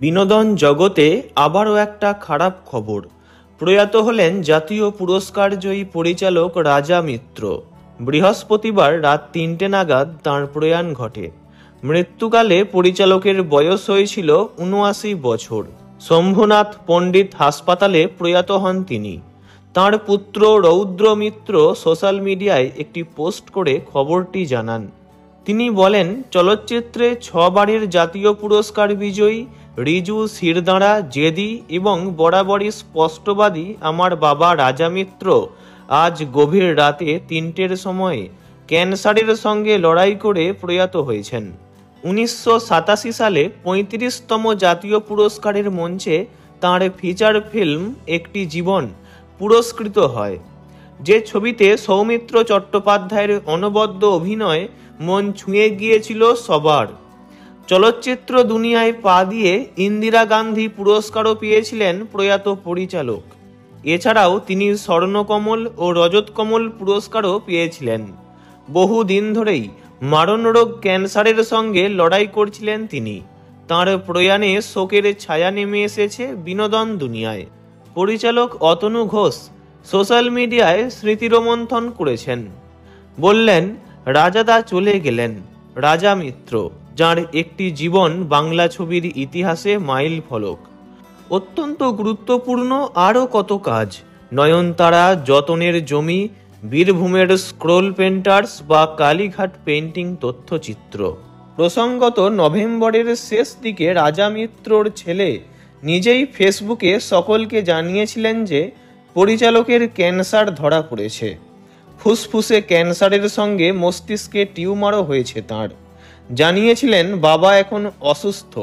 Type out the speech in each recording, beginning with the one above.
বিনোদন জগতে আবারও একটা খারাপ খবর। প্রয়াত হলেন জাতীয় পুরস্কার জয়ী পরিচালক রাজা মিত্র। বৃহস্পতিবার রাত ৩টে নাগাদ তাঁর প্রয়াণ ঘটে। মৃত্যুকালে পরিচালকের বয়স হয়েছিল ৭৯ বছর। শম্ভুনাথ পণ্ডিত হাসপাতালে প্রয়াত হন তিনি। তাঁর পুত্র রৌদ্র মিত্র সোশ্যাল মিডিয়ায় একটি পোস্ট করে খবরটি জানান। তিনি বলেন, চলচ্চিত্রে ৬বারের জাতীয় পুরস্কার বিজয়ী রিজু শিরদাঁড়া, জেদি এবং বরাবরই স্পষ্টবাদী আমার বাবা রাজা মিত্র আজ গভীর রাতে ৩টের সময়ে ক্যান্সারের সঙ্গে লড়াই করে প্রয়াত হয়েছেন। ১৯৮৭ সালে ৩৫তম জাতীয় পুরস্কারের মঞ্চে তাঁর ফিচার ফিল্ম একটি জীবন পুরস্কৃত হয়, যে ছবিতে সৌমিত্র চট্টোপাধ্যায়ের অনবদ্য অভিনয় মন ছুঁয়ে গিয়েছিল সবার। চলচ্চিত্র দুনিয়ায় পা দিয়ে ইন্দিরা গান্ধী পুরস্কারও পেয়েছিলেন প্রয়াত পরিচালক। এছাড়াও তিনি স্বর্ণকমল ও রজতকমল পুরস্কারও পেয়েছিলেন। বহু দিন ধরেই মারণ রোগ ক্যান্সারের সঙ্গে লড়াই করছিলেন তিনি। তাঁর প্রয়াণে শোকের ছায়া নেমে এসেছে বিনোদন দুনিয়ায়। পরিচালক অতনু ঘোষ সোশ্যাল মিডিয়ায় স্মৃতিরোমন্থন করেছেন। বললেন, রাজাদা চলে গেলেন, রাজা মিত্র, যার একটি জীবন বাংলা ছবির ইতিহাসে মাইল ফলক। অত্যন্ত গুরুত্বপূর্ণ আরও কত কাজ, নয়নতারা, যতনের জমি, বীরভূমের স্ক্রোল পেন্টার্স বা কালীঘাট পেন্টিং তথ্যচিত্র। প্রসঙ্গত, নভেম্বরের শেষ দিকে রাজা মিত্রর ছেলে নিজেই ফেসবুকে সকলকে জানিয়েছিলেন যে পরিচালকের ক্যান্সার ধরা পড়েছে। ফুসফুসে ক্যান্সারের সঙ্গে মস্তিষ্কে টিউমারও হয়েছে তাঁর। জানিয়েছিলেন বাবা এখন অসুস্থ।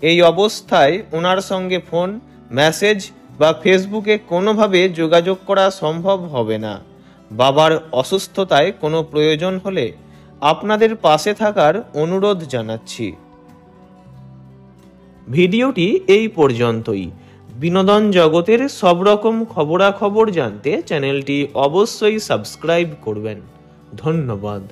এই অবস্থায় ওনার সঙ্গে ফোন, মেসেজ বা ফেসবুকে কোনোভাবে যোগাযোগ করা সম্ভব হবে না। বাবার অসুস্থতায় কোনো প্রয়োজন হলে আপনাদের পাশে থাকার অনুরোধ জানাচ্ছি। ভিডিওটি এই পর্যন্তই। বিনোদন জগতের সব রকম খবরাখবর জানতে চ্যানেলটি অবশ্যই সাবস্ক্রাইব করবেন। ধন্যবাদ।